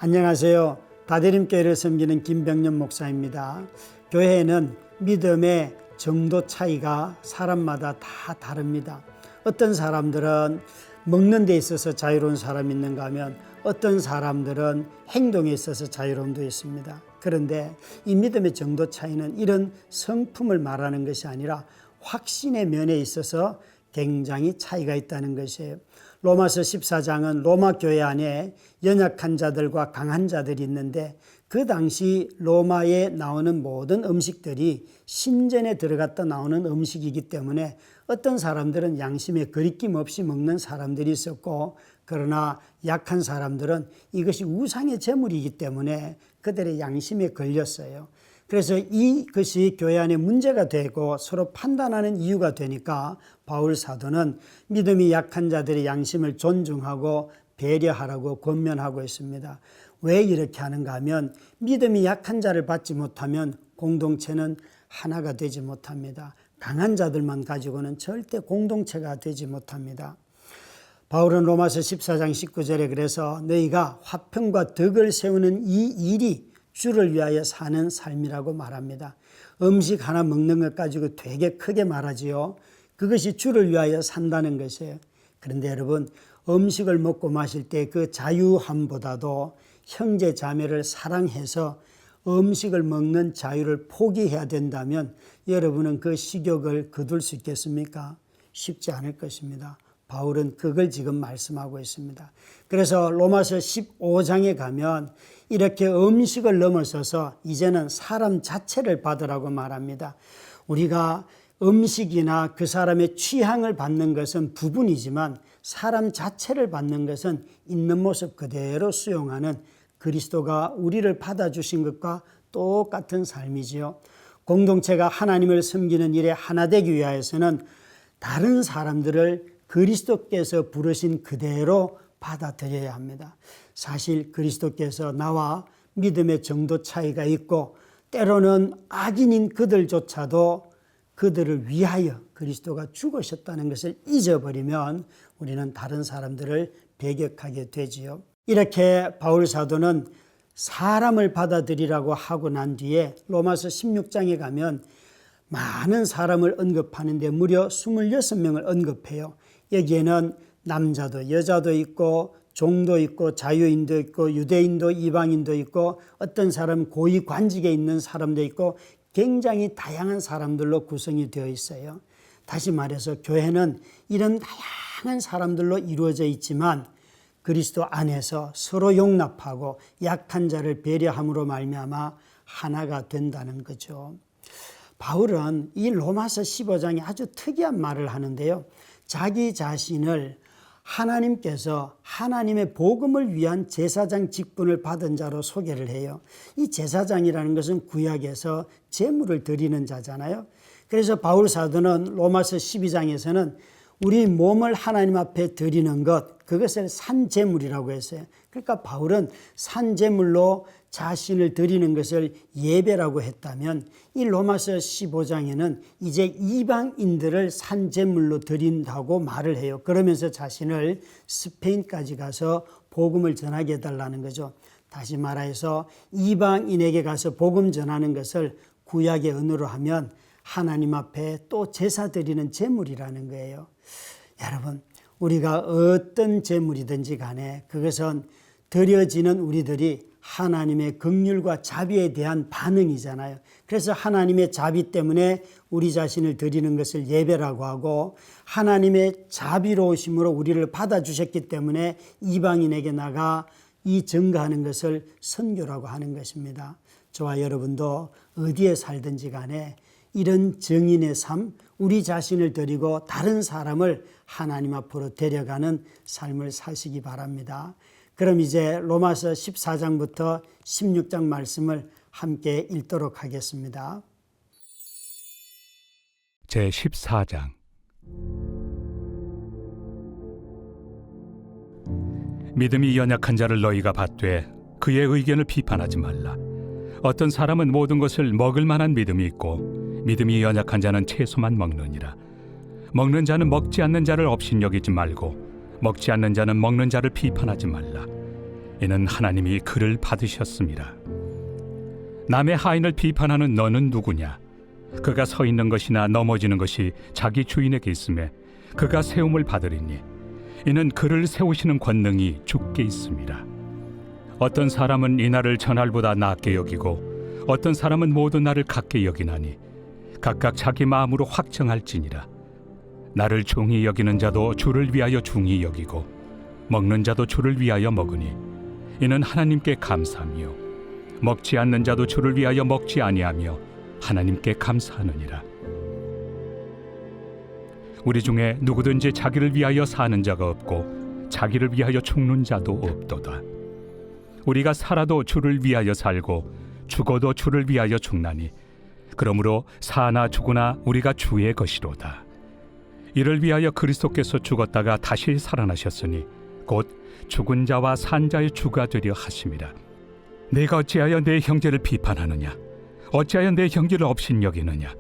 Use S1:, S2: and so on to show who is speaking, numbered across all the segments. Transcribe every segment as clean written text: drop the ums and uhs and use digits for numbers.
S1: 안녕하세요. 다대림교회를 섬기는 김병년 목사입니다. 교회에는 믿음의 정도 차이가 사람마다 다 다릅니다. 어떤 사람들은 먹는 데 있어서 자유로운 사람이 있는가 하면 어떤 사람들은 행동에 있어서 자유로움도 있습니다. 그런데 이 믿음의 정도 차이는 이런 성품을 말하는 것이 아니라 확신의 면에 있어서 굉장히 차이가 있다는 것이에요. 로마서 14장은 로마 교회 안에 연약한 자들과 강한 자들이 있는데 그 당시 로마에 나오는 모든 음식들이 신전에 들어갔다 나오는 음식이기 때문에 어떤 사람들은 양심에 거리낌 없이 먹는 사람들이 있었고, 그러나 약한 사람들은 이것이 우상의 제물이기 때문에 그들의 양심에 걸렸어요. 그래서 이것이 교회 안에 문제가 되고 서로 판단하는 이유가 되니까 바울 사도는 믿음이 약한 자들의 양심을 존중하고 배려하라고 권면하고 있습니다. 왜 이렇게 하는가 하면 믿음이 약한 자를 받지 못하면 공동체는 하나가 되지 못합니다. 강한 자들만 가지고는 절대 공동체가 되지 못합니다. 바울은 로마서 14장 19절에 그래서 너희가 화평과 덕을 세우는 이 일이 주를 위하여 사는 삶이라고 말합니다. 음식 하나 먹는 것 가지고 되게 크게 말하지요. 그것이 주를 위하여 산다는 것이에요. 그런데 여러분, 음식을 먹고 마실 때 그 자유함보다도 형제 자매를 사랑해서 음식을 먹는 자유를 포기해야 된다면 여러분은 그 식욕을 거둘 수 있겠습니까? 쉽지 않을 것입니다. 바울은 그걸 지금 말씀하고 있습니다. 그래서 로마서 15장에 가면 이렇게 음식을 넘어서서 이제는 사람 자체를 받으라고 말합니다. 우리가 음식이나 그 사람의 취향을 받는 것은 부분이지만 사람 자체를 받는 것은 있는 모습 그대로 수용하는 그리스도가 우리를 받아주신 것과 똑같은 삶이지요. 공동체가 하나님을 섬기는 일에 하나 되기 위하여서는 다른 사람들을 그리스도께서 부르신 그대로 받아들여야 합니다. 사실 그리스도께서 나와 믿음의 정도 차이가 있고 때로는 악인인 그들조차도 그들을 위하여 그리스도가 죽으셨다는 것을 잊어버리면 우리는 다른 사람들을 배격하게 되지요. 이렇게 바울 사도는 사람을 받아들이라고 하고 난 뒤에 로마서 16장에 가면 많은 사람을 언급하는데 무려 26명을 언급해요. 여기에는 남자도 여자도 있고 종도 있고 자유인도 있고 유대인도 이방인도 있고 어떤 사람 고위 관직에 있는 사람도 있고 굉장히 다양한 사람들로 구성이 되어 있어요. 다시 말해서 교회는 이런 다양한 사람들로 이루어져 있지만 그리스도 안에서 서로 용납하고 약한 자를 배려함으로 말미암아 하나가 된다는 거죠. 바울은 이 로마서 15장에 아주 특이한 말을 하는데요. 자기 자신을 하나님께서 하나님의 복음을 위한 제사장 직분을 받은 자로 소개를 해요. 이 제사장이라는 것은 구약에서 제물을 드리는 자잖아요. 그래서 바울 사도는 로마서 12장에서는 우리 몸을 하나님 앞에 드리는 것, 그것을 산제물이라고 했어요. 그러니까 바울은 산제물로 자신을 드리는 것을 예배라고 했다면 이 로마서 15장에는 이제 이방인들을 산제물로 드린다고 말을 해요. 그러면서 자신을 스페인까지 가서 복음을 전하게 해달라는 거죠. 다시 말해서 이방인에게 가서 복음 전하는 것을 구약의 언어로 하면 하나님 앞에 또 제사 드리는 제물이라는 거예요. 여러분, 우리가 어떤 제물이든지 간에 그것은 드려지는 우리들이 하나님의 긍휼과 자비에 대한 반응이잖아요. 그래서 하나님의 자비 때문에 우리 자신을 드리는 것을 예배라고 하고 하나님의 자비로우심으로 우리를 받아주셨기 때문에 이방인에게 나가 이 증거하는 것을 선교라고 하는 것입니다. 저와 여러분도 어디에 살든지 간에 이런 증인의 삶, 우리 자신을 드리고 다른 사람을 하나님 앞으로 데려가는 삶을 사시기 바랍니다. 그럼 이제 로마서 14장부터 16장 말씀을 함께 읽도록 하겠습니다.
S2: 제14장 믿음이 연약한 자를 너희가 받되 그의 의견을 비판하지 말라. 어떤 사람은 모든 것을 먹을 만한 믿음이 있고 믿음이 연약한 자는 채소만 먹느니라. 먹는 자는 먹지 않는 자를 업신여기지 말고 먹지 않는 자는 먹는 자를 비판하지 말라. 이는 하나님이 그를 받으셨습니다. 남의 하인을 비판하는 너는 누구냐? 그가 서 있는 것이나 넘어지는 것이 자기 주인에게 있음에 그가 세움을 받으리니 이는 그를 세우시는 권능이 주께 있습니다. 어떤 사람은 이 날을 전날보다 낮게 여기고 어떤 사람은 모든 날을 같게 여기나니 각각 자기 마음으로 확정할지니라. 나를 중히 여기는 자도 주를 위하여 중히 여기고 먹는 자도 주를 위하여 먹으니 이는 하나님께 감사하며 먹지 않는 자도 주를 위하여 먹지 아니하며 하나님께 감사하느니라. 우리 중에 누구든지 자기를 위하여 사는 자가 없고 자기를 위하여 죽는 자도 없도다. 우리가 살아도 주를 위하여 살고 죽어도 주를 위하여 죽나니 그러므로 사나 죽으나 우리가 주의 것이로다. 이를 위하여 그리스도께서 죽었다가 다시 살아나셨으니 곧 죽은 자와 산 자의 주가 되려 하심이라. 내가 어찌하여 내 형제를 비판하느냐? 어찌하여 내 형제를 업신여기느냐?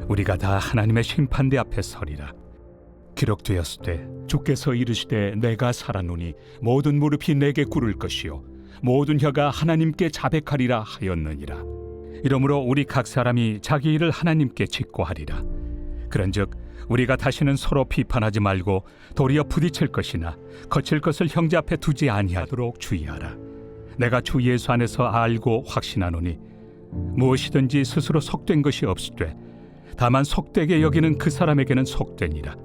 S2: 우리가 다 하나님의 심판대 앞에 서리라. 기록되었으되 주께서 이르시되 내가 살아노니 모든 무릎이 내게 꿇을 것이요 모든 혀가 하나님께 자백하리라 하였느니라. 이러므로 우리 각 사람이 자기 일을 하나님께 직고하리라. 그런즉 우리가 다시는 서로 비판하지 말고 도리어 부딪힐 것이나 거칠 것을 형제 앞에 두지 아니하도록 주의하라. 내가 주 예수 안에서 알고 확신하노니 무엇이든지 스스로 속된 것이 없으되 다만 속되게 여기는 그 사람에게는 속되니라.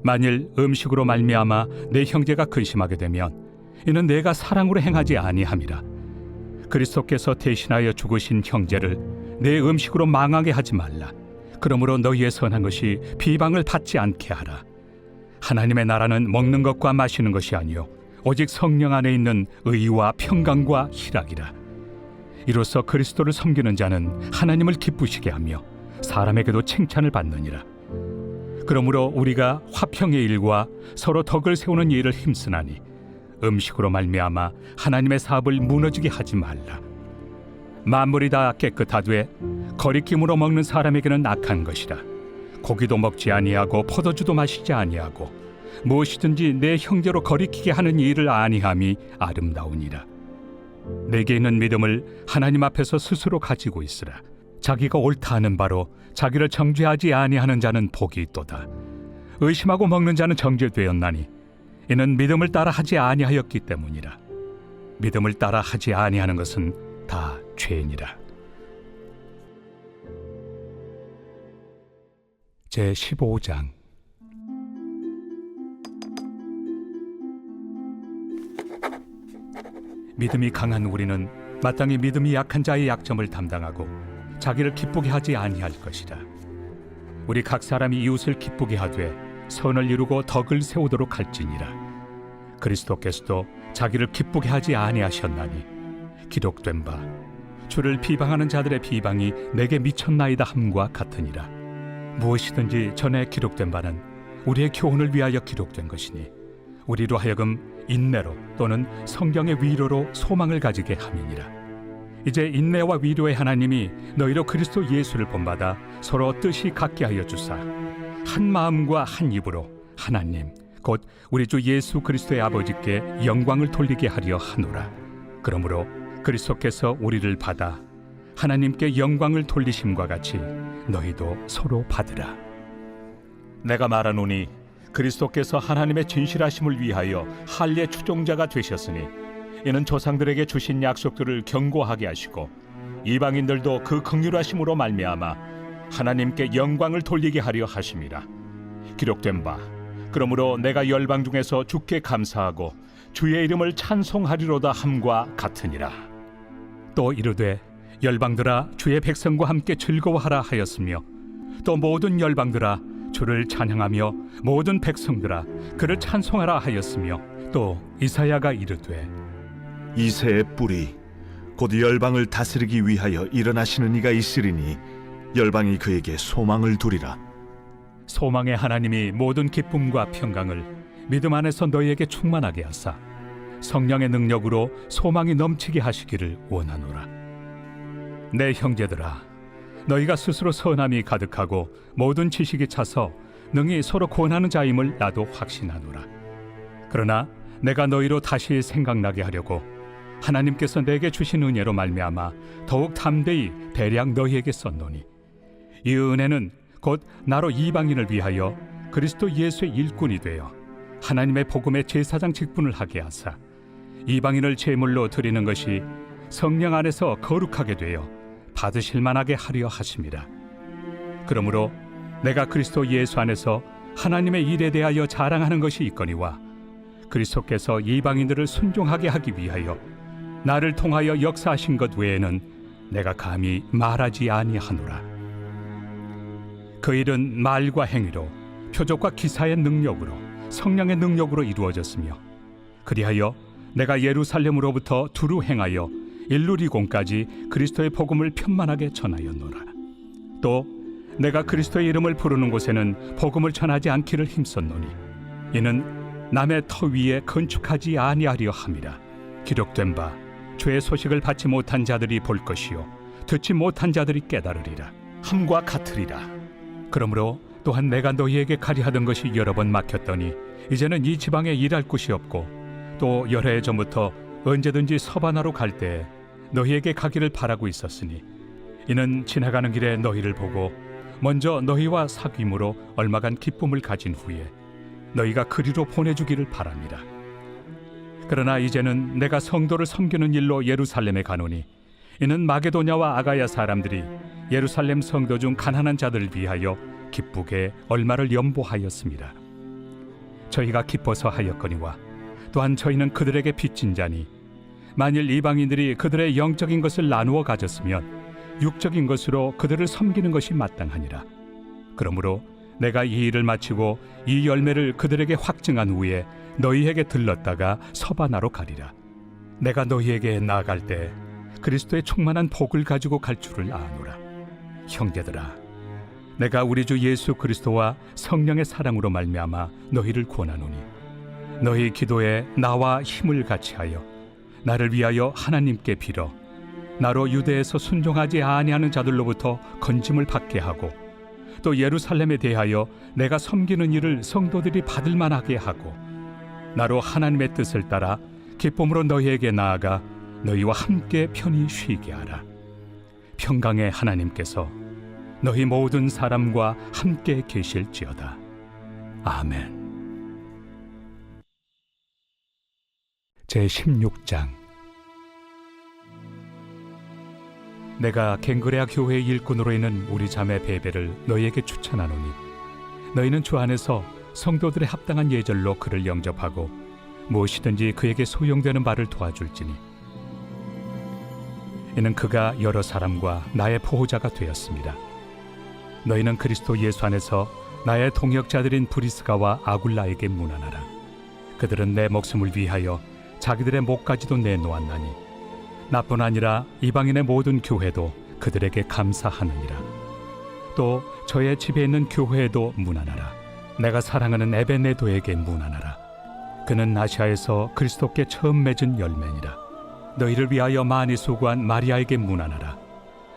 S2: 만일 음식으로 말미암아 내 형제가 근심하게 되면 이는 내가 사랑으로 행하지 아니함이라. 그리스도께서 대신하여 죽으신 형제를 내 음식으로 망하게 하지 말라. 그러므로 너희의 선한 것이 비방을 받지 않게 하라. 하나님의 나라는 먹는 것과 마시는 것이 아니요 오직 성령 안에 있는 의와 평강과 희락이라. 이로써 그리스도를 섬기는 자는 하나님을 기쁘시게 하며 사람에게도 칭찬을 받느니라. 그러므로 우리가 화평의 일과 서로 덕을 세우는 일을 힘쓰나니 음식으로 말미암아 하나님의 사업을 무너지게 하지 말라. 만물이 다 깨끗하되 거리낌으로 먹는 사람에게는 악한 것이라. 고기도 먹지 아니하고 포도주도 마시지 아니하고 무엇이든지 내 형제로 거리키게 하는 일을 아니함이 아름다우니라. 내게 있는 믿음을 하나님 앞에서 스스로 가지고 있으라. 자기가 옳다 하는 바로 자기를 정죄하지 아니하는 자는 복이 있도다. 의심하고 먹는 자는 정죄되었나니 이는 믿음을 따라 하지 아니하였기 때문이라. 믿음을 따라 하지 아니하는 것은 다 죄니라. 제15장. 믿음이 강한 우리는 마땅히 믿음이 약한 자의 약점을 담당하고 자기를 기쁘게 하지 아니할 것이라. 우리 각 사람이 이웃을 기쁘게 하되 선을 이루고 덕을 세우도록 할지니라. 그리스도께서도 자기를 기쁘게 하지 아니하셨나니 기록된 바 주를 비방하는 자들의 비방이 내게 미쳤나이다 함과 같으니라. 무엇이든지 전에 기록된 바는 우리의 교훈을 위하여 기록된 것이니 우리로 하여금 인내로 또는 성경의 위로로 소망을 가지게 함이니라. 이제 인내와 위로의 하나님이 너희로 그리스도 예수를 본받아 서로 뜻이 같게 하여 주사 한 마음과 한 입으로 하나님 곧 우리 주 예수 그리스도의 아버지께 영광을 돌리게 하려 하노라. 그러므로 그리스도께서 우리를 받아 하나님께 영광을 돌리심과 같이 너희도 서로 받으라. 내가 말하노니 그리스도께서 하나님의 진실하심을 위하여 할례 추종자가 되셨으니 이는 조상들에게 주신 약속들을 견고하게 하시고 이방인들도 그 긍휼하심으로 말미암아 하나님께 영광을 돌리게 하려 하심이라. 기록된 바 그러므로 내가 열방 중에서 주께 감사하고 주의 이름을 찬송하리로다 함과 같으니라. 또 이르되 열방들아 주의 백성과 함께 즐거워하라 하였으며 또 모든 열방들아 주를 찬양하며 모든 백성들아 그를 찬송하라 하였으며 또 이사야가 이르되
S3: 이새의 뿌리 곧 열방을 다스리기 위하여 일어나시는 이가 있으리니 열방이 그에게 소망을 두리라.
S2: 소망의 하나님이 모든 기쁨과 평강을 믿음 안에서 너희에게 충만하게 하사 성령의 능력으로 소망이 넘치게 하시기를 원하노라. 내 형제들아 너희가 스스로 선함이 가득하고 모든 지식이 차서 능히 서로 권하는 자임을 나도 확신하노라. 그러나 내가 너희로 다시 생각나게 하려고 하나님께서 내게 주신 은혜로 말미암아 더욱 담대히 대량 너희에게 썼노니 이 은혜는 곧 나로 이방인을 위하여 그리스도 예수의 일꾼이 되어 하나님의 복음의 제사장 직분을 하게 하사 이방인을 제물로 드리는 것이 성령 안에서 거룩하게 되어 받으실 만하게 하려 하심이라. 그러므로 내가 그리스도 예수 안에서 하나님의 일에 대하여 자랑하는 것이 있거니와 그리스도께서 이방인들을 순종하게 하기 위하여 나를 통하여 역사하신 것 외에는 내가 감히 말하지 아니하노라. 그 일은 말과 행위로 표적과 기사의 능력으로 성령의 능력으로 이루어졌으며 그리하여 내가 예루살렘으로부터 두루 행하여 일루리공까지 그리스도의 복음을 편만하게 전하였노라. 또 내가 그리스도의 이름을 부르는 곳에는 복음을 전하지 않기를 힘썼노니 이는 남의 터 위에 건축하지 아니하려 함이라. 기록된 바 죄의 소식을 받지 못한 자들이 볼 것이요 듣지 못한 자들이 깨달으리라 함과 같으리라. 그러므로 또한 내가 너희에게 가리하던 것이 여러 번 막혔더니 이제는 이 지방에 일할 곳이 없고 또 여러 해 전부터 언제든지 서바나로 갈 때 너희에게 가기를 바라고 있었으니 이는 지나가는 길에 너희를 보고 먼저 너희와 사귐으로 얼마간 기쁨을 가진 후에 너희가 그리로 보내주기를 바랍니다. 그러나 이제는 내가 성도를 섬기는 일로 예루살렘에 가노니 이는 마게도냐와 아가야 사람들이 예루살렘 성도 중 가난한 자들을 위하여 기쁘게 얼마를 연보하였습니다. 저희가 기뻐서 하였거니와 또한 저희는 그들에게 빚진 자니 만일 이방인들이 그들의 영적인 것을 나누어 가졌으면 육적인 것으로 그들을 섬기는 것이 마땅하니라. 그러므로 내가 이 일을 마치고 이 열매를 그들에게 확증한 후에 너희에게 들렀다가 서바나로 가리라. 내가 너희에게 나아갈 때 그리스도의 충만한 복을 가지고 갈 줄을 아노라. 형제들아, 내가 우리 주 예수 그리스도와 성령의 사랑으로 말미암아 너희를 권하노니 너희 기도에 나와 힘을 같이하여 나를 위하여 하나님께 빌어 나로 유대에서 순종하지 아니하는 자들로부터 건짐을 받게 하고 또 예루살렘에 대하여 내가 섬기는 일을 성도들이 받을 만하게 하고 나로 하나님의 뜻을 따라 기쁨으로 너희에게 나아가 너희와 함께 편히 쉬게 하라. 평강의 하나님께서 너희 모든 사람과 함께 계실지어다. 아멘. 제16장. 내가 갱그레아 교회의 일꾼으로 있는 우리 자매 베베를 너희에게 추천하노니 너희는 주 안에서 성도들의 합당한 예절로 그를 영접하고 무엇이든지 그에게 소용되는 바를 도와줄지니 이는 그가 여러 사람과 나의 보호자가 되었습니다. 너희는 그리스도 예수 안에서 나의 동역자들인 브리스가와 아굴라에게 문안하라. 그들은 내 목숨을 위하여 자기들의 목까지도 내놓았나니 나뿐 아니라 이방인의 모든 교회도 그들에게 감사하느니라. 또 저의 집에 있는 교회에도 문안하라. 내가 사랑하는 에베네도에게 문안하라. 그는 아시아에서 그리스도께 처음 맺은 열매니라. 너희를 위하여 많이 수고한 마리아에게 문안하라.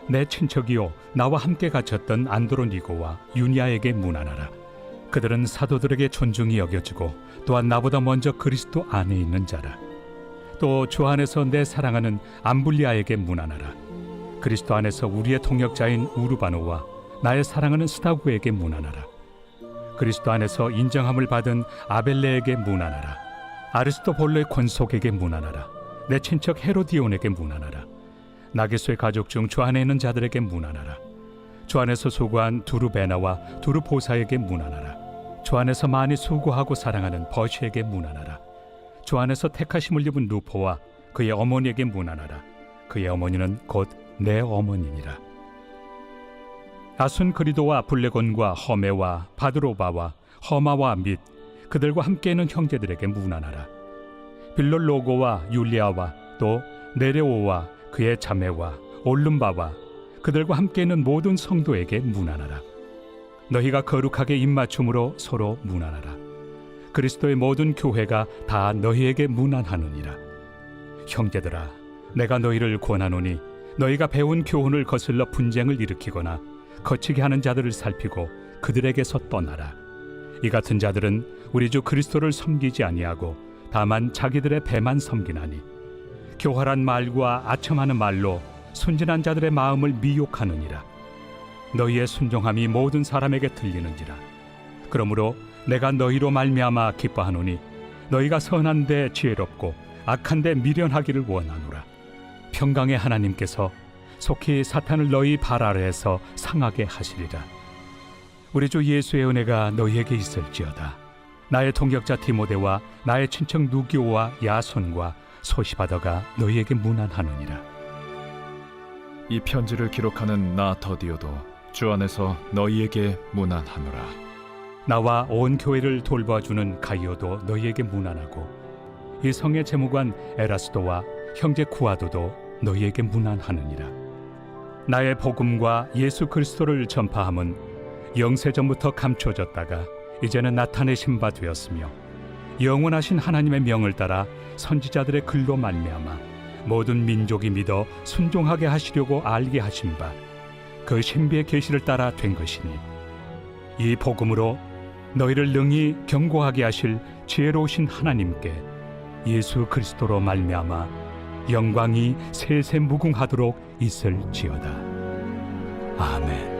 S2: 내 친척이요 나와 함께 갇혔던 안드로니고와 유니아에게 문안하라. 그들은 사도들에게 존중이 여겨지고 또한 나보다 먼저 그리스도 안에 있는 자라. 또 주 안에서 내 사랑하는 암블리아에게 문안하라. 그리스도 안에서 우리의 동역자인 우르바노와 나의 사랑하는 스다구에게 문안하라. 그리스도 안에서 인정함을 받은 아벨레에게 문안하라. 아리스토볼로의 권속에게 문안하라. 내 친척 헤로디온에게 문안하라. 나게소의 가족 중 주 안에 있는 자들에게 문안하라. 주 안에서 수고한 두루베나와 두루보사에게 문안하라. 주 안에서 많이 수고하고 사랑하는 버시에게 문안하라. 주 안에서 택하심을 입은 루포와 그의 어머니에게 문안하라. 그의 어머니는 곧 내 어머니니라. 아순그리도와 블레곤과 허메와 바드로바와 허마와 및 그들과 함께 있는 형제들에게 문안하라. 빌롤로고와 율리아와 또 네레오와 그의 자매와 올름바와 그들과 함께 있는 모든 성도에게 문안하라. 너희가 거룩하게 입맞춤으로 서로 문안하라. 그리스도의 모든 교회가 다 너희에게 문안하느니라. 형제들아, 내가 너희를 권하노니 너희가 배운 교훈을 거슬러 분쟁을 일으키거나 거치게 하는 자들을 살피고 그들에게서 떠나라. 이 같은 자들은 우리 주 그리스도를 섬기지 아니하고 다만 자기들의 배만 섬기나니 교활한 말과 아첨하는 말로 순진한 자들의 마음을 미혹하느니라. 너희의 순종함이 모든 사람에게 들리는지라. 그러므로 내가 너희로 말미암아 기뻐하노니 너희가 선한데 지혜롭고 악한데 미련하기를 원하노라. 평강의 하나님께서 속히 사탄을 너희 발 아래에서 상하게 하시리라. 우리 주 예수의 은혜가 너희에게 있을지어다. 나의 동역자 디모데와 나의 친척 누기오와 야손과 소시바더가 너희에게 문안하느니라.
S4: 이 편지를 기록하는 나 더디오도 주 안에서 너희에게 문안하노라.
S2: 나와 온 교회를 돌봐주는 가이오도 너희에게 문안하고 이 성의 재무관 에라스도와 형제 구아도도 너희에게 문안하느니라. 나의 복음과 예수 그리스도를 전파함은 영세전부터 감춰졌다가 이제는 나타내신 바 되었으며 영원하신 하나님의 명을 따라 선지자들의 글로 말미암아 모든 민족이 믿어 순종하게 하시려고 알게 하신 바 그 신비의 계시를 따라 된 것이니 이 복음으로 너희를 능히 경고하게 하실 지혜로우신 하나님께 예수 그리스도로 말미암아 영광이 세세 무궁하도록 있을지어다. 아멘.